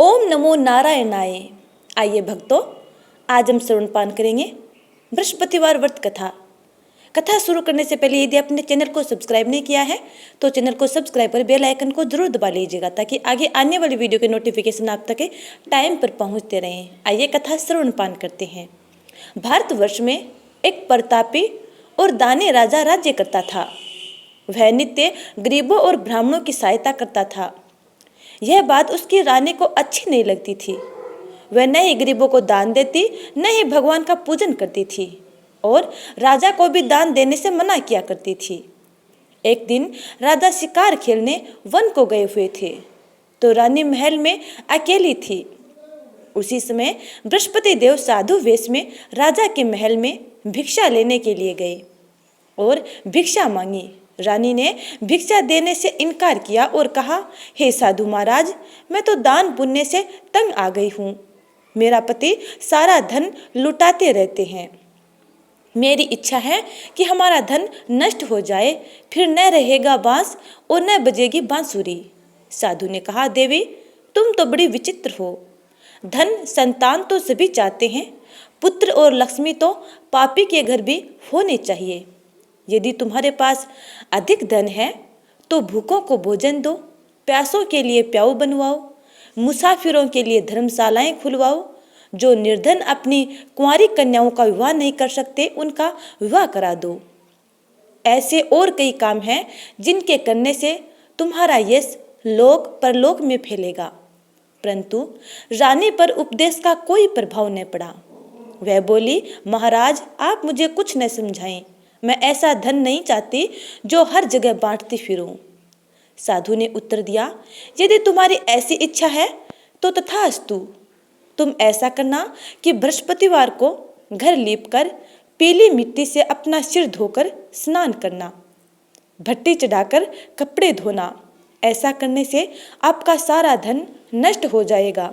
ओम नमो नारायणाय। आइए भक्तों, आज हम श्रवणपान करेंगे बृहस्पतिवार व्रत कथा। कथा शुरू करने से पहले यदि आपने चैनल को सब्सक्राइब नहीं किया है तो चैनल को सब्सक्राइब कर बेल आइकन को जरूर दबा लीजिएगा ताकि आगे आने वाली वीडियो के नोटिफिकेशन आप तक टाइम पर पहुंचते रहें। आइए कथा श्रवणपान करते हैं। भारतवर्ष में एक प्रतापी और दानी राजा राज्य करता था। वह नित्य गरीबों और ब्राह्मणों की सहायता करता था। यह बात उसकी रानी को अच्छी नहीं लगती थी। वह न ही गरीबों को दान देती, न ही भगवान का पूजन करती थी और राजा को भी दान देने से मना किया करती थी। एक दिन राजा शिकार खेलने वन को गए हुए थे तो रानी महल में अकेली थी। उसी समय बृहस्पति देव साधु वेश में राजा के महल में भिक्षा लेने के लिए गए और भिक्षा मांगी। रानी ने भिक्षा देने से इनकार किया और कहा, हे साधु महाराज, मैं तो दान पुण्य से तंग आ गई हूँ। मेरा पति सारा धन लुटाते रहते हैं। मेरी इच्छा है कि हमारा धन नष्ट हो जाए, फिर न रहेगा बांस और न बजेगी बांसुरी। साधु ने कहा, देवी तुम तो बड़ी विचित्र हो। धन संतान तो सभी चाहते हैं, पुत्र और लक्ष्मी तो पापी के घर भी होने चाहिए। यदि तुम्हारे पास अधिक धन है तो भूखों को भोजन दो, प्यासों के लिए प्याऊ बनवाओ, मुसाफिरों के लिए धर्मशालाएं खुलवाओ। जो निर्धन अपनी कुंवारी कन्याओं का विवाह नहीं कर सकते उनका विवाह करा दो। ऐसे और कई काम हैं जिनके करने से तुम्हारा यश लोक परलोक में फैलेगा। परंतु रानी पर उपदेश का कोई प्रभाव न पड़ा। वह बोली, महाराज आप मुझे कुछ न समझाएं। मैं ऐसा धन नहीं चाहती जो हर जगह बांटती फिरूं। साधु ने उत्तर दिया, यदि तुम्हारी ऐसी इच्छा है तो तथास्तु। तुम ऐसा करना कि बृहस्पतिवार को घर लीपकर पीली मिट्टी से अपना सिर धोकर स्नान करना, भट्टी चढ़ाकर कपड़े धोना। ऐसा करने से आपका सारा धन नष्ट हो जाएगा।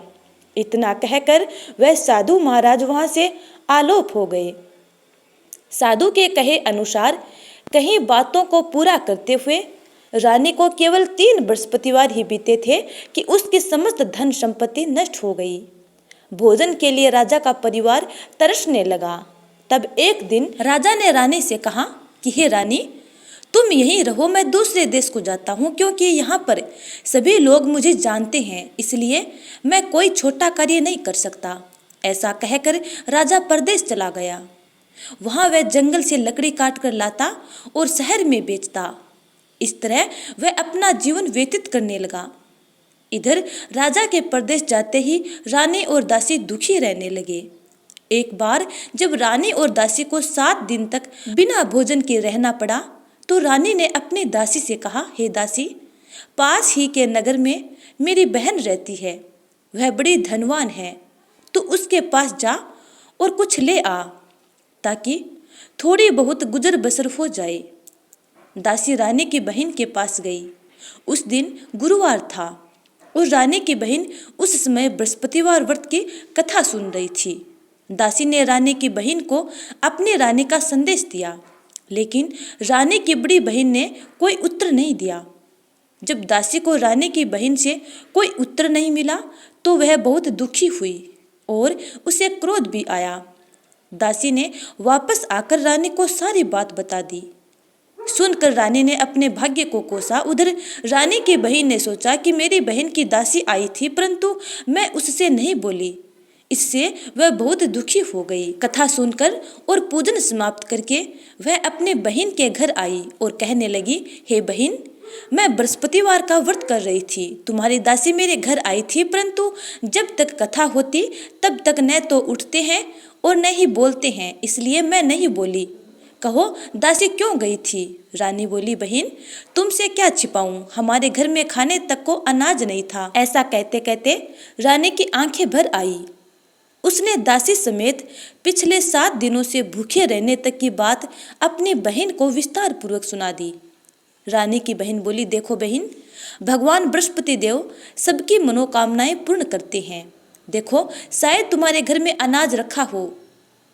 इतना कहकर वह साधु महाराज वहां से आलोप हो गए। साधु के कहे अनुसार कई बातों को पूरा करते हुए रानी को केवल 3 बृहस्पतिवार ही बीते थे कि उसकी समस्त धन संपत्ति नष्ट हो गई। भोजन के लिए राजा का परिवार तरसने लगा। तब एक दिन राजा ने रानी से कहा कि हे रानी, तुम यहीं रहो, मैं दूसरे देश को जाता हूँ, क्योंकि यहाँ पर सभी लोग मुझे जानते हैं, इसलिए मैं कोई छोटा कार्य नहीं कर सकता। ऐसा कहकर राजा परदेश चला गया। वहां वह जंगल से लकड़ी काट कर लाता और शहर में बेचता। इस तरह वह अपना जीवन व्यतीत करने लगा। इधर राजा के परदेश जाते ही रानी और दासी दुखी रहने लगे। एक बार जब रानी और दासी को 7 दिन तक बिना भोजन के रहना पड़ा तो रानी ने अपनी दासी से कहा, हे दासी, पास ही के नगर में मेरी बहन रहती है, वह बड़ी धनवान है, तू उसके पास जा और कुछ ले आ ताकि थोड़ी बहुत गुजर बसर हो जाए। दासी रानी की बहन के पास गई। उस दिन गुरुवार था और रानी की बहन उस समय बृहस्पतिवार व्रत की कथा सुन रही थी। दासी ने रानी की बहन को अपनी रानी का संदेश दिया, लेकिन रानी की बड़ी बहन ने कोई उत्तर नहीं दिया। जब दासी को रानी की बहन से कोई उत्तर नहीं मिला तो वह बहुत दुखी हुई और उसे क्रोध भी आया। दासी ने वापस आकर रानी को सारी बात बता दी। सुनकर रानी ने अपने भाग्य को कोसा। उधर रानी की बहन ने सोचा कि मेरी बहन की दासी आई थी परंतु मैं उससे नहीं बोली, इससे वह बहुत दुखी हो गई। कथा सुनकर और पूजन समाप्त करके वह अपने बहन के घर आई और कहने लगी, हे बहन, मैं बृहस्पतिवार का व्रत कर रही थी। तुम्हारी दासी मेरे घर आई थी परंतु जब तक कथा होती तब तक न तो उठते हैं और न ही बोलते हैं, इसलिए मैं नहीं बोली। कहो दासी क्यों गई थी? रानी बोली, बहन तुमसे क्या छिपाऊं, हमारे घर में खाने तक को अनाज नहीं था। ऐसा कहते कहते रानी की आंखें भर आई। उसने दासी समेत पिछले 7 दिनों से भूखे रहने तक की बात अपनी बहन को विस्तार पूर्वक सुना दी। रानी की बहन बोली, देखो बहन, भगवान बृहस्पति देव सबकी मनोकामनाएं पूर्ण करते हैं। देखो शायद तुम्हारे घर में अनाज रखा हो।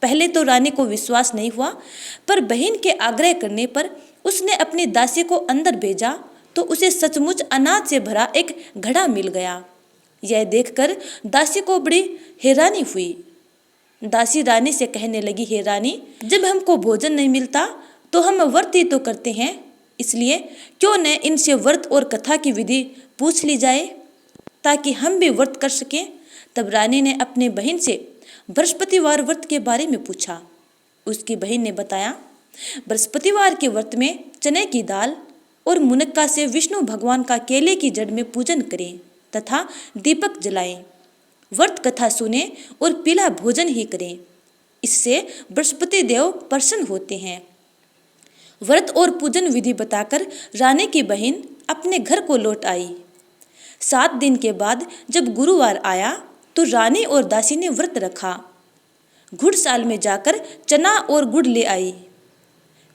पहले तो रानी को विश्वास नहीं हुआ, पर बहन के आग्रह करने पर उसने अपनी दासी को अंदर भेजा तो उसे सचमुच अनाज से भरा एक घड़ा मिल गया। यह देखकर दासी को बड़ी हैरानी हुई। दासी रानी से कहने लगी, हे रानी, जब हमको भोजन नहीं मिलता तो हम व्रत ही तो करते हैं, इसलिए क्यों न इनसे व्रत और कथा की विधि पूछ ली जाए ताकि हम भी व्रत कर सकें। तब रानी ने अपनी बहन से बृहस्पतिवार व्रत के बारे में पूछा। उसकी बहन ने बताया, बृहस्पतिवार के व्रत में चने की दाल और मुनक्का से विष्णु भगवान का केले की जड़ में पूजन करें तथा दीपक जलाएं, व्रत कथा सुने और पीला भोजन ही करें, इससे बृहस्पति देव प्रसन्न होते हैं। व्रत और पूजन विधि बताकर रानी की बहन अपने घर को लौट आई। 7 दिन के बाद जब गुरुवार आया तो रानी और दासी ने व्रत रखा। घुड़साल में जाकर चना और गुड़ ले आई,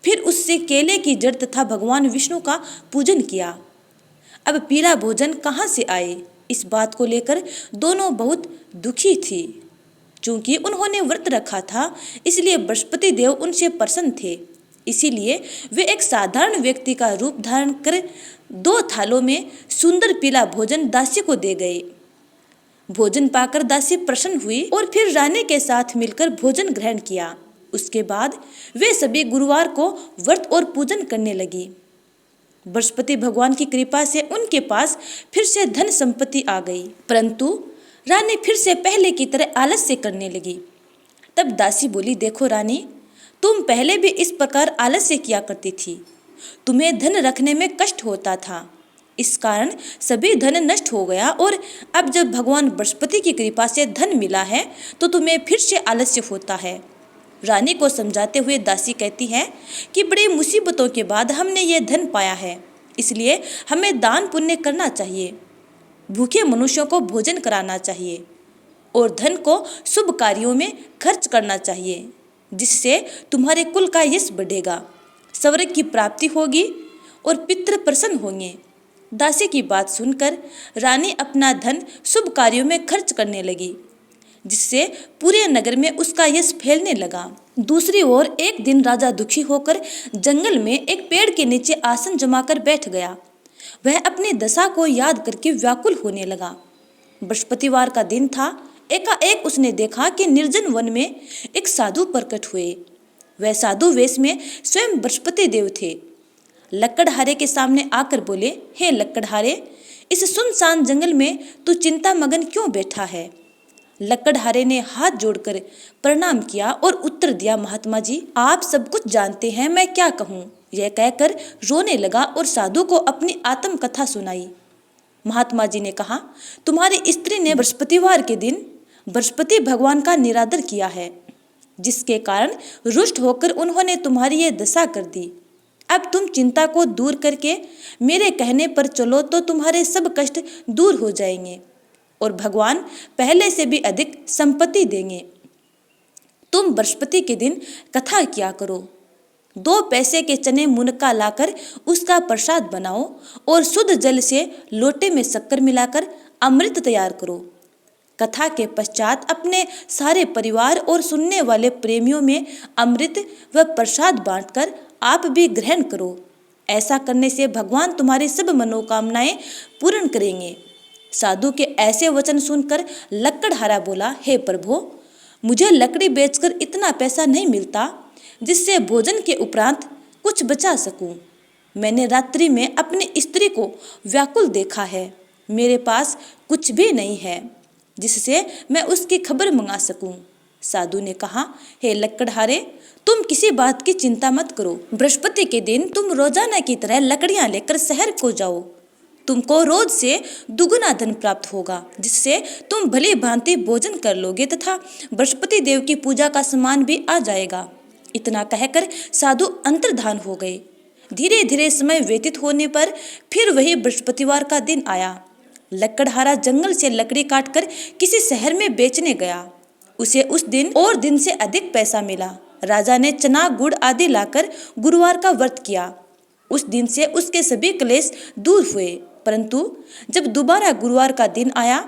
फिर उससे केले की जड़ तथा भगवान विष्णु का पूजन किया। अब पीला भोजन कहाँ से आए, इस बात को लेकर दोनों बहुत दुखी थी। चूंकि उन्होंने व्रत रखा था इसलिए बृहस्पति देव उनसे प्रसन्न थे, इसीलिए वे एक साधारण व्यक्ति का रूप धारण कर 2 थालों में सुंदर पीला भोजन दासी को दे गए। भोजन पाकर दासी प्रसन्न हुई और फिर रानी के साथ मिलकर भोजन ग्रहण किया। उसके बाद वे सभी गुरुवार को व्रत और पूजन करने लगी। बृहस्पति भगवान की कृपा से उनके पास फिर से धन संपत्ति आ गई, परंतु रानी फिर से पहले की तरह आलस्य करने लगी। तब दासी बोली, देखो रानी, तुम पहले भी इस प्रकार आलस्य किया करती थी, तुम्हें धन रखने में कष्ट होता था, इस कारण सभी धन नष्ट हो गया और अब जब भगवान बृहस्पति की कृपा से धन मिला है तो तुम्हें फिर से आलस्य होता है। रानी को समझाते हुए दासी कहती है कि बड़ी मुसीबतों के बाद हमने ये धन पाया है, इसलिए हमें दान पुण्य करना चाहिए, भूखे मनुष्यों को भोजन कराना चाहिए और धन को शुभ कार्यों में खर्च करना चाहिए, जिससे तुम्हारे कुल का यश बढ़ेगा, स्वर्ग की प्राप्ति होगी और पितृ प्रसन्न होंगे। दासी की बात सुनकर रानी अपना धन शुभ कार्यों में खर्च करने लगी, जिससे पूरे नगर में उसका यश फैलने लगा। दूसरी ओर एक दिन राजा दुखी होकर जंगल में एक पेड़ के नीचे आसन जमाकर बैठ गया। वह अपनी दशा को याद करके व्याकुल होने लगा। बृहस्पतिवार का दिन था। एकाएक उसने देखा कि निर्जन वन में एक साधु प्रकट हुए। वह साधु वेश में स्वयं बृहस्पति देव थे। लकड़हारे के सामने आकर बोले, हे लकड़हारे, इस सुनसान जंगल में तू चिंता मगन क्यों बैठा है? लकड़हारे ने हाथ जोड़कर प्रणाम किया और उत्तर दिया, महात्मा जी, आप सब कुछ जानते हैं, मैं क्या कहूँ। यह कहकर रोने लगा और साधु को अपनी आत्म कथा सुनाई। महात्मा जी ने कहा, तुम्हारी स्त्री ने बृहस्पतिवार के दिन बृहस्पति भगवान का निरादर किया है, जिसके कारण रुष्ट होकर उन्होंने तुम्हारी ये दशा कर दी। अब तुम चिंता को दूर करके मेरे कहने पर चलो तो तुम्हारे सब कष्ट दूर हो जाएंगे और भगवान पहले से भी अधिक संपत्ति देंगे। तुम बृहस्पति के दिन कथा किया करो। 2 पैसे के चने मुनक्का लाकर उसका प्रसाद बनाओ और शुद्ध जल से लोटे में शक्कर मिलाकर अमृत तैयार करो। कथा के पश्चात अपने सारे परिवार और सुनने वाले प्रेमियों में अमृत व प्रसाद बांटकर आप भी ग्रहण करो। ऐसा करने से भगवान तुम्हारी सब मनोकामनाएं पूर्ण करेंगे। साधु के ऐसे वचन सुनकर लकड़हारा बोला, हे प्रभु, मुझे लकड़ी बेचकर इतना पैसा नहीं मिलता जिससे भोजन के उपरांत कुछ बचा सकूं। मैंने रात्रि में अपनी स्त्री को व्याकुल देखा है। मेरे पास कुछ भी नहीं है जिससे मैं उसकी खबर मंगा सकूं। साधु ने कहा, हे लकड़हारे, तुम किसी बात की चिंता मत करो। बृहस्पति के दिन तुम रोजाना की तरह लकड़ियां लेकर शहर को जाओ। तुमको रोज से दुगुना धन प्राप्त होगा, जिससे तुम भली भांति भोजन कर लोगे तथा बृहस्पति देव की पूजा का सामान भी आ जाएगा। इतना कहकर साधु अंतर्धान हो गए। धीरे धीरे समय व्यतीत होने पर फिर वही बृहस्पतिवार का दिन आया। लकड़हारा जंगल से लकड़ी काटकर किसी शहर में बेचने गया। उसे उस दिन और दिन से अधिक पैसा मिला। राजा ने चना गुड़ आदि लाकर गुरुवार का व्रत किया। उस दिन से उसके सभी क्लेश दूर हुए, परंतु जब दोबारा गुरुवार का दिन आया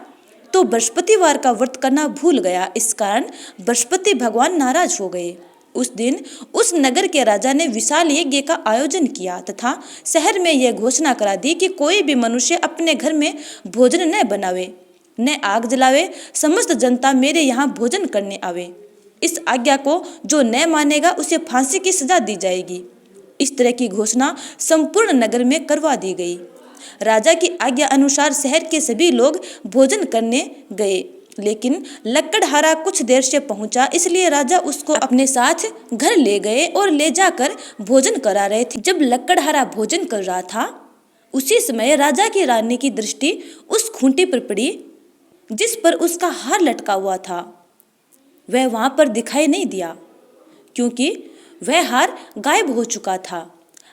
तो बृहस्पतिवार का व्रत करना भूल गया। इस कारण बृहस्पति भगवान नाराज हो गए। उस दिन उस नगर के राजा ने विशाल यज्ञ का आयोजन किया तथा शहर में यह घोषणा करा दी कि कोई भी मनुष्य अपने घर में भोजन न बनावे। न आग जलावे, समस्त जनता मेरे यहाँ भोजन करने आवे। इस आज्ञा को जो न मानेगा उसे फांसी की सजा दी जाएगी। इस तरह की घोषणा संपूर्ण नगर में करवा दी गई। राजा की आज्ञा अनुसार शहर के सभी लोग भोजन करने गए, लेकिन लकड़हारा कुछ देर से पहुंचा, इसलिए राजा उसको अपने साथ घर ले गए और ले जाकर भोजन करा रहे थे। जब लकड़हारा भोजन कर रहा था, उसी समय राजा की रानी की दृष्टि उस खूंटी पर पड़ी जिस पर उसका हार लटका हुआ था। वह वहां पर दिखाई नहीं दिया क्योंकि वह हार गायब हो चुका था।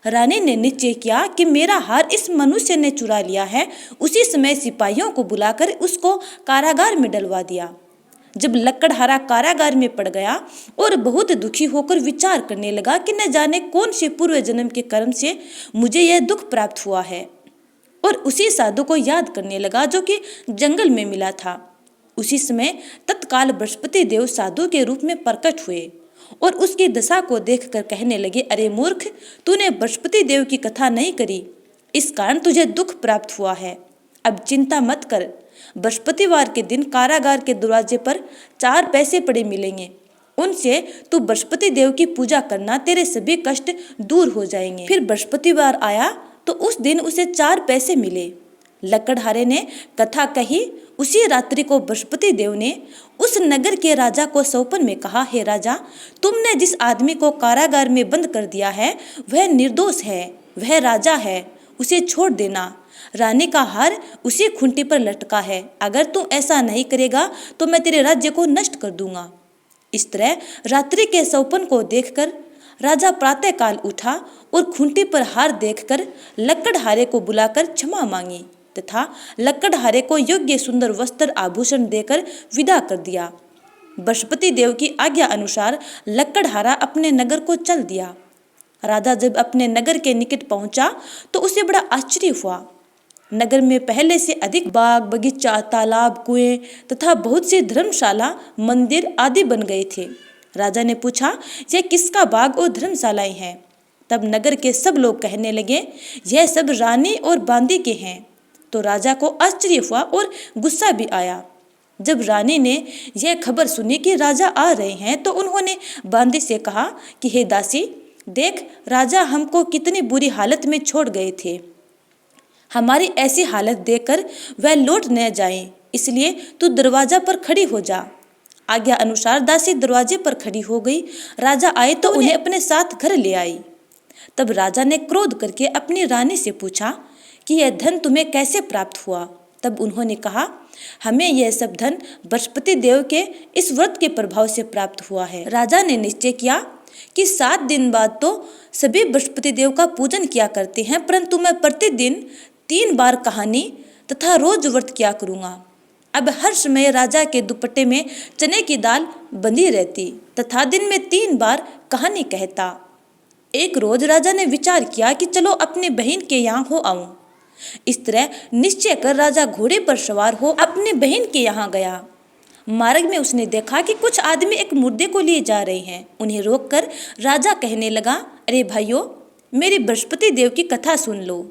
रानी ने निश्चय किया कि मेरा हार इस मनुष्य ने चुरा लिया है। उसी समय सिपाहियों को बुलाकर उसको कारागार में डलवा दिया। जब लकड़हारा कारागार में पड़ गया और बहुत दुखी होकर विचार करने लगा कि न जाने कौन से पूर्व जन्म के कर्म से मुझे यह दुख प्राप्त हुआ है, और उसी साधु को याद करने लगा जो कि जंगल में मिला था। उसी समय तत्काल बृहस्पति देव साधु के रूप में प्रकट हुए और उसकी दशा को देखकर कहने लगे, अरे मूर्ख, तूने बृहस्पति देव की कथा नहीं करी, इस कारण तुझे दुख प्राप्त हुआ है। अब चिंता मत कर, बृहस्पतिवार के दिन कारागार के दरवाजे पर 4 पैसे पड़े मिलेंगे, उनसे तू बृहस्पति देव की पूजा करना, तेरे सभी कष्ट दूर हो जाएंगे। फिर बृहस्पतिवार आया तो उस दिन उसे 4 पैसे मिले। लकड़हारे ने कथा कही। उसी रात्रि को बृहस्पति देव ने उस नगर के राजा को सौंपन में कहा, हे राजा, तुमने जिस आदमी को कारागार में बंद कर दिया है वह निर्दोष है, वह राजा है, उसे छोड़ देना। रानी का हार उसी खूंटी पर लटका है, अगर तू ऐसा नहीं करेगा तो मैं तेरे राज्य को नष्ट कर दूंगा। इस तरह रात्रि के सौंपन को देखकर राजा प्रातःकाल उठा और खूंटी पर हार देखकर लकड़हारे को बुलाकर क्षमा मांगी तथा लकड़हारे को योग्य सुंदर वस्त्र आभूषण देकर विदा कर दिया। बृहस्पति देव की आज्ञा अनुसार लकड़हारा अपने नगर को चल दिया। राजा जब अपने नगर के निकट पहुंचा तो उसे बड़ा आश्चर्य हुआ। नगर में पहले से अधिक बाग, बगीचा, तालाब, कुएं तथा बहुत से धर्मशाला, मंदिर आदि बन गए थे। राजा ने पूछा, यह किसका बाग और धर्मशालाएं हैं? तब नगर के सब लोग कहने लगे, यह सब रानी और बांदी के हैं। तो राजा को आश्चर्य हुआ और गुस्सा भी आया। जब रानी ने यह खबर सुनी कि राजा आ रहे हैं तो उन्होंने बांदी से कहा कि हे दासी, देख, राजा हमको कितनी बुरी हालत में छोड़ गए थे। हमारी ऐसी हालत देखकर वह लौट न जाएं, इसलिए तू दरवाजा पर खड़ी हो जा। आज्ञा अनुसार दासी दरवाजे पर खड़ी हो गई। राजा आए तो उन्हें अपने साथ घर ले आई। तब राजा ने क्रोध करके अपनी रानी से पूछा कि यह धन तुम्हें कैसे प्राप्त हुआ? तब उन्होंने कहा, हमें यह सब धन बृहस्पति देव के इस व्रत के प्रभाव से प्राप्त हुआ है। राजा ने निश्चय किया कि 7 दिन बाद तो सभी बृहस्पति देव का पूजन किया करते हैं, परंतु मैं प्रतिदिन 3 बार कहानी तथा रोज व्रत किया करूँगा। अब हर समय राजा के दुपट्टे में चने की दाल बंधी रहती तथा दिन में 3 बार कहानी कहता। एक रोज राजा ने विचार किया कि चलो अपनी बहन के यहाँ हो आऊं। इस तरह निश्चय कर राजा घोड़े पर सवार हो अपनी बहन के यहाँ गया। मार्ग में उसने देखा कि कुछ आदमी एक मुर्दे को लिए जा रहे हैं। उन्हें रोककर राजा कहने लगा, अरे भाइयों, मेरी बृहस्पति देव की कथा सुन लो।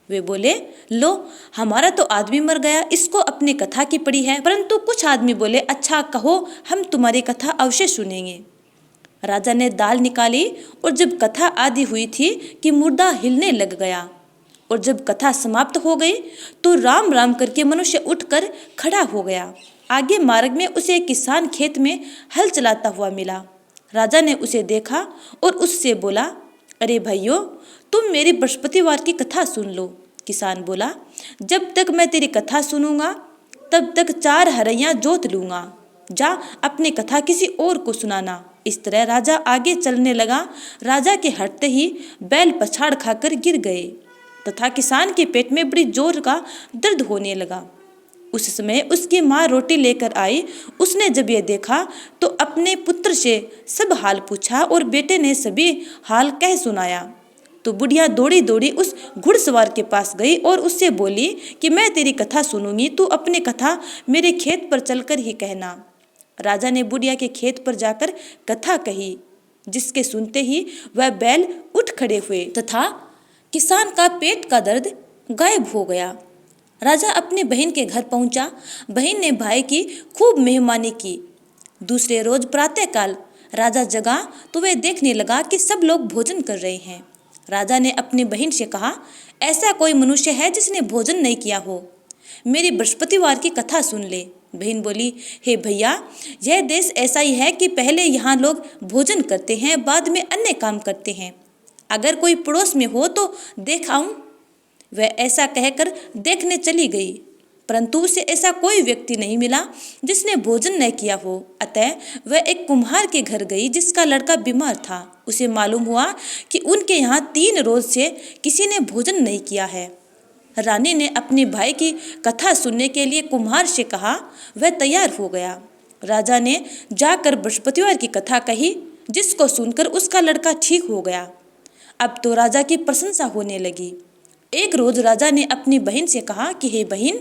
वे बोले, लो, हमारा तो आदमी मर गया, इसको अपनी कथा की पड़ी है। परंतु कुछ आदमी बोले, अच्छा कहो, हम तुम्हारी कथा अवश्य सुनेंगे। राजा ने दाल निकाली और जब कथा आदि हुई थी कि मुर्दा हिलने लग गया, और जब कथा समाप्त हो गई तो राम राम करके मनुष्य उठकर खड़ा हो गया। आगे मार्ग में उसे किसान खेत में हल चलाता हुआ मिला। राजा ने उसे देखा और उससे बोला, अरे भाइयों, तुम मेरी बृहस्पतिवार की कथा सुन लो। किसान बोला, जब तक मैं तेरी कथा सुनूंगा तब तक 4 हरैया जोत लूंगा। जा अपनी कथा किसी और को सुनाना। इस तरह राजा आगे चलने लगा। राजा के हटते ही बैल पछाड़ खाकर गिर गए तथा किसान के पेट में बड़ी जोर का दर्द होने लगा। उस समय उसकी माँ रोटी लेकर आई। उसने जब यह देखा तो अपने पुत्र से सब हाल पूछा और बेटे ने सभी हाल कह सुनाया। तो बुढ़िया दौड़ी दौड़ी उस घुड़सवार के पास गई और उससे बोली कि मैं तेरी कथा सुनूंगी, तू अपनी कथा मेरे खेत पर चलकर ही कहना। राजा ने बुढ़िया के खेत पर जाकर कथा कही, जिसके सुनते ही वह बैल उठ खड़े हुए तथा किसान का पेट का दर्द गायब हो गया। राजा अपनी बहन के घर पहुंचा। बहन ने भाई की खूब मेहमानी की। दूसरे रोज प्रातःकाल राजा जगा तो वह देखने लगा कि सब लोग भोजन कर रहे हैं। राजा ने अपनी बहन से कहा, ऐसा कोई मनुष्य है जिसने भोजन नहीं किया हो? मेरी बृहस्पतिवार की कथा सुन ले। बहन बोली, हे भैया, यह देश ऐसा ही है कि पहले यहाँ लोग भोजन करते हैं, बाद में अन्य काम करते हैं। अगर कोई पड़ोस में हो तो देख आऊं। वह ऐसा कहकर देखने चली गई, परंतु उसे ऐसा कोई व्यक्ति नहीं मिला जिसने भोजन न किया हो। अतः वह एक कुम्हार के घर गई जिसका लड़का बीमार था। उसे मालूम हुआ कि उनके यहाँ 3 रोज से किसी ने भोजन नहीं किया है। रानी ने अपने भाई की कथा सुनने के लिए कुम्हार से कहा। वह तैयार हो गया। राजा ने जाकर बृहस्पतिवार की कथा कही, जिसको सुनकर उसका लड़का ठीक हो गया। अब तो राजा की प्रशंसा होने लगी। एक रोज राजा ने अपनी बहन से कहा कि हे बहन,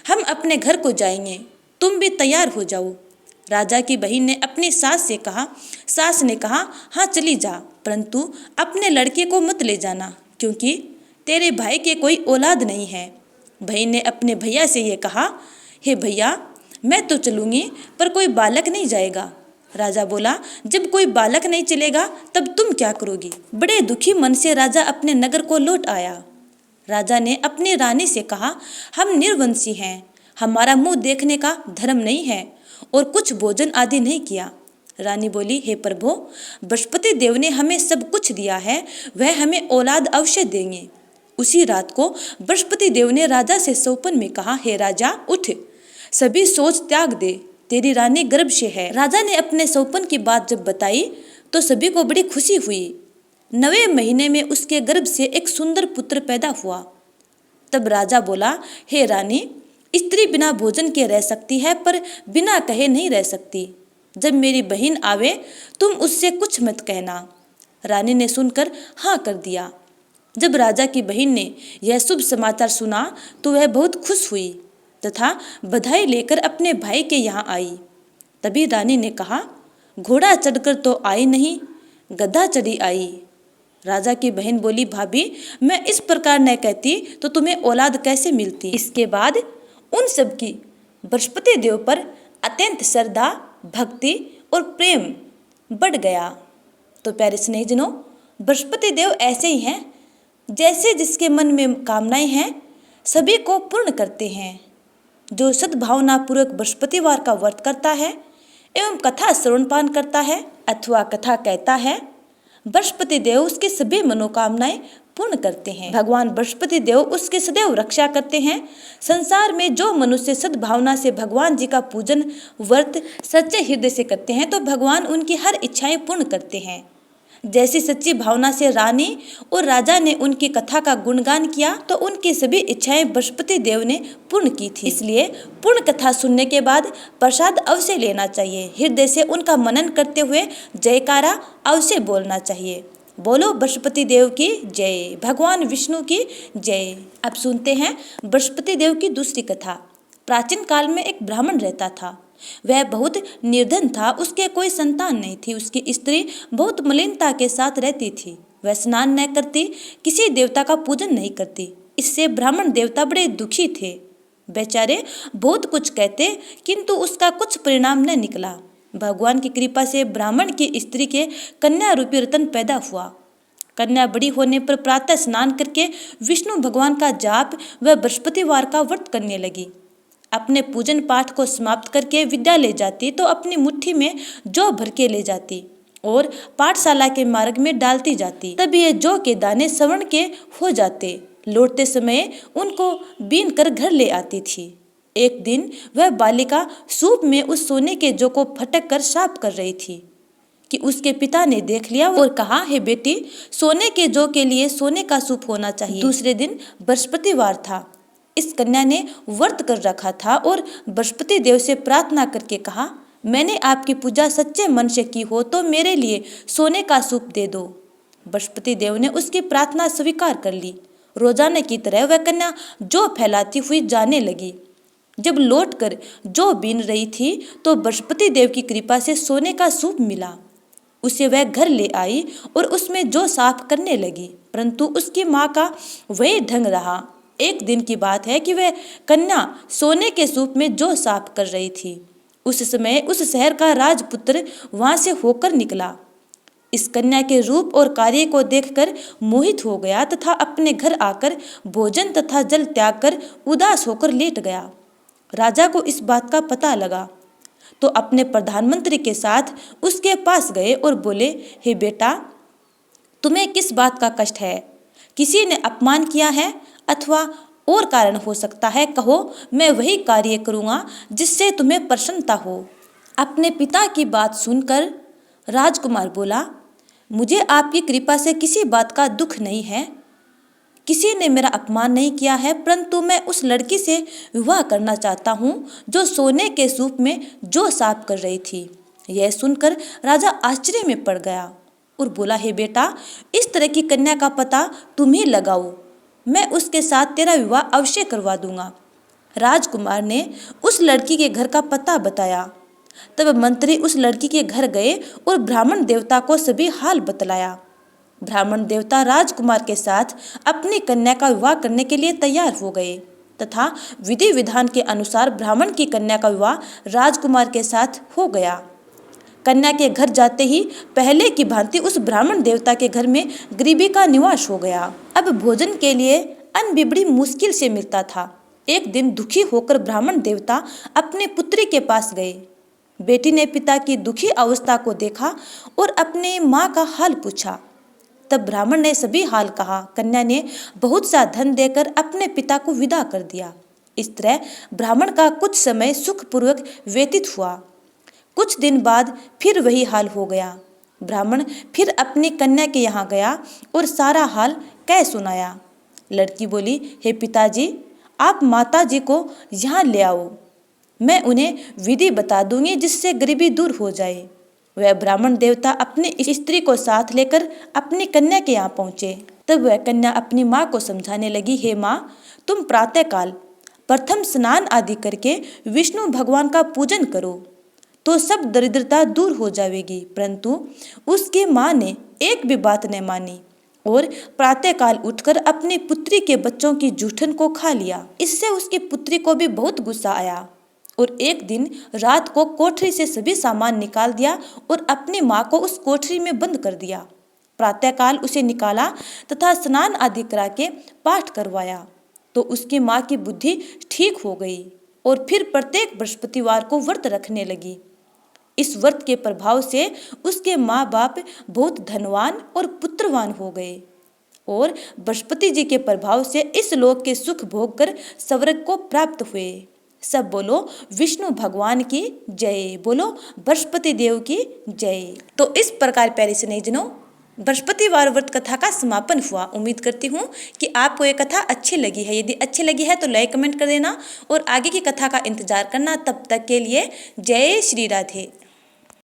हम अपने घर को जाएंगे, तुम भी तैयार हो जाओ। राजा की बहन ने अपनी सास से कहा। सास ने कहा, हाँ चली जा, परंतु अपने लड़के को मत ले जाना, क्योंकि तेरे भाई के कोई औलाद नहीं है। बहन ने अपने भैया से ये कहा, हे भैया, मैं तो चलूँगी, पर कोई बालक नहीं जाएगा। राजा बोला, जब कोई बालक नहीं चलेगा तब तुम क्या करोगी? बड़े दुखी मन से राजा अपने नगर को लौट आया। राजा ने अपनी रानी से कहा, हम निर्वंशी हैं, हमारा मुंह देखने का धर्म नहीं है और कुछ भोजन आदि नहीं किया। रानी बोली, हे प्रभु, बृहस्पति देव ने हमें सब कुछ दिया है, वह हमें औलाद अवश्य देंगे। उसी रात को बृहस्पति देव ने राजा से स्वप्न में कहा, हे राजा, उठ, सभी सोच त्याग दे, तेरी रानी गर्भ से है। राजा ने अपने स्वप्न की बात जब बताई तो सभी को बड़ी खुशी हुई। 9वें महीने में उसके गर्भ से एक सुंदर पुत्र पैदा हुआ। तब राजा बोला, हे रानी, स्त्री बिना भोजन के रह सकती है, पर बिना कहे नहीं रह सकती। जब मेरी बहन आवे तुम उससे कुछ मत कहना। रानी ने सुनकर हाँ कर दिया। जब राजा की बहन ने यह शुभ समाचार सुना तो वह बहुत खुश हुई तथा बधाई लेकर अपने भाई के यहाँ आई। तभी रानी ने कहा, घोड़ा चढ़कर तो आई नहीं, गधा चढ़ी आई। राजा की बहन बोली, भाभी, मैं इस प्रकार न कहती तो तुम्हें औलाद कैसे मिलती? इसके बाद उन सब की बृहस्पति देव पर अत्यंत श्रद्धा, भक्ति और प्रेम बढ़ गया। तो प्यारे स्नेहीजनों, बृहस्पति देव ऐसे ही हैं, जैसे जिसके मन में कामनाएं हैं सभी को पूर्ण करते हैं। जो सद्भावना पूर्वक बृहस्पतिवार का व्रत करता है एवं कथा श्रवणपान करता है अथवा कथा कहता है, बृहस्पति देव उसकी सभी मनोकामनाएं पूर्ण करते हैं। भगवान बृहस्पति देव उसकी सदैव रक्षा करते हैं। संसार में जो मनुष्य सद्भावना से भगवान जी का पूजन व्रत सच्चे हृदय से करते हैं तो भगवान उनकी हर इच्छाएं पूर्ण करते हैं। जैसी सच्ची भावना से रानी और राजा ने उनकी कथा का गुणगान किया तो उनकी सभी इच्छाएं बृहस्पति देव ने पूर्ण की थी। इसलिए पूर्ण कथा सुनने के बाद प्रसाद अवश्य लेना चाहिए। हृदय से उनका मनन करते हुए जयकारा अवश्य बोलना चाहिए। बोलो बृहस्पति देव की जय, भगवान विष्णु की जय। अब सुनते हैं बृहस्पति देव की दूसरी कथा। प्राचीन काल में एक ब्राह्मण रहता था। वह बहुत निर्धन था, उसके कोई संतान नहीं थी। उसकी स्त्री बहुत मलिनता के साथ रहती थी। वह स्नान न करती, किसी देवता का पूजन नहीं करती। इससे ब्राह्मण देवता बड़े दुखी थे। बेचारे बहुत कुछ कहते किंतु उसका कुछ परिणाम न निकला। भगवान की कृपा से ब्राह्मण की स्त्री के कन्या रूपी रतन पैदा हुआ। कन्या बड़ी होने पर प्रातः स्नान करके विष्णु भगवान का जाप व बृहस्पतिवार का व्रत करने लगी। अपने पूजन पाठ को समाप्त करके विद्यालय जाती तो अपनी मुट्ठी में जौ भर के ले जाती और पाठशाला के मार्ग में डालती जाती। तब ये जौ के दाने स्वर्ण के हो जाते। लौटते समय उनको बीन कर घर ले आती थी। एक दिन वह बालिका सूप में उस सोने के जौ को फटक कर साफ कर रही थी कि उसके पिता ने देख लिया और कहा, हे बेटी, सोने के जौ के लिए सोने का सूप होना चाहिए। दूसरे दिन बृहस्पतिवार था। इस कन्या ने व्रत कर रखा था और बृहस्पति देव से प्रार्थना करके कहा, मैंने आपकी पूजा सच्चे मन से की हो तो मेरे लिए सोने का सूप दे दो। बृहस्पति देव ने उसकी प्रार्थना स्वीकार कर ली। रोजाना की तरह वह कन्या जौ फैलाती हुई जाने लगी। जब लौटकर जौ बीन रही थी तो बृहस्पति देव की कृपा से सोने का सूप मिला। उसे वह घर ले आई और उसमें जौ साफ करने लगी, परंतु उसकी माँ का वही ढंग रहा। एक दिन की बात है कि वह कन्या सोने के सूप में जौ साफ कर रही थी। उस समय उस शहर का राजपुत्र वहां से होकर निकला। इस कन्या के रूप और कार्य को देखकर मोहित हो गया तथा अपने घर आकर भोजन तथा जल त्याग कर उदास होकर लेट गया। राजा को इस बात का पता लगा तो अपने प्रधानमंत्री के साथ उसके पास गए और बोले, हे बेटा, तुम्हें किस बात का कष्ट है? किसी ने अपमान किया है अथवा और कारण हो सकता है? कहो, मैं वही कार्य करूँगा जिससे तुम्हें प्रसन्नता हो। अपने पिता की बात सुनकर राजकुमार बोला, मुझे आपकी कृपा से किसी बात का दुख नहीं है। किसी ने मेरा अपमान नहीं किया है, परंतु मैं उस लड़की से विवाह करना चाहता हूँ जो सोने के सूप में जौ साफ कर रही थी। यह सुनकर राजा आश्चर्य में पड़ गया और बोला, हे बेटा, इस तरह की कन्या का पता तुम ही लगाओ, मैं उसके साथ तेरा विवाह अवश्य करवा दूंगा। राजकुमार ने उस लड़की के घर का पता बताया। तब मंत्री उस लड़की के घर गए और ब्राह्मण देवता को सभी हाल बतलाया। ब्राह्मण देवता राजकुमार के साथ अपनी कन्या का विवाह करने के लिए तैयार हो गए तथा विधि विधान के अनुसार ब्राह्मण की कन्या का विवाह राजकुमार के साथ हो गया। कन्या के घर जाते ही पहले की भांति उस ब्राह्मण देवता के घर में गरीबी का निवास हो गया। अब भोजन के लिए अन्न भी बड़ी मुश्किल से मिलता था। एक दिन दुखी होकर ब्राह्मण देवता अपने पुत्री के पास गए। बेटी ने पिता की दुखी अवस्था को देखा और अपने माँ का हाल पूछा। तब ब्राह्मण ने सभी हाल कहा। कन्या ने बहुत सा धन देकर अपने पिता को विदा कर दिया। इस तरह ब्राह्मण का कुछ समय सुखपूर्वक व्यतीत हुआ। कुछ दिन बाद फिर वही हाल हो गया। ब्राह्मण फिर अपनी कन्या के यहाँ गया और सारा हाल कह सुनाया। लड़की बोली, हे पिताजी, आप माता जी को यहाँ ले आओ, मैं उन्हें विधि बता दूंगी जिससे गरीबी दूर हो जाए। वह ब्राह्मण देवता अपनी स्त्री को साथ लेकर अपनी कन्या के यहाँ पहुँचे। तब वह कन्या अपनी माँ को समझाने लगी, हे माँ, तुम प्रातःकाल प्रथम स्नान आदि करके विष्णु भगवान का पूजन करो तो सब दरिद्रता दूर हो जाएगी। परंतु उसकी माँ ने एक भी बात न मानी और प्रातःकाल उठकर अपनी पुत्री के बच्चों की जूठन को खा लिया। इससे उसकी पुत्री को भी बहुत गुस्सा आया और एक दिन रात को कोठरी से सभी सामान निकाल दिया और अपनी माँ को उस कोठरी में बंद कर दिया। प्रातःकाल उसे निकाला तथा स्नान आदि करा के पाठ करवाया तो उसकी माँ की बुद्धि ठीक हो गई और फिर प्रत्येक बृहस्पतिवार को व्रत रखने लगी। इस व्रत के प्रभाव से उसके माँ बाप बहुत धनवान और पुत्रवान हो गए और बृहस्पति जी के प्रभाव से इस लोक के सुख भोग कर स्वर्ग को प्राप्त हुए। सब बोलो विष्णु भगवान की जय, बोलो बृहस्पति देव की जय। तो इस प्रकार प्यारे स्नेहितजनों, बृहस्पतिवार व्रत कथा का समापन हुआ। उम्मीद करती हूँ कि आपको ये कथा अच्छी लगी है। यदि अच्छी लगी है तो लाइक कमेंट कर देना और आगे की कथा का इंतजार करना। तब तक के लिए जय श्री राधे।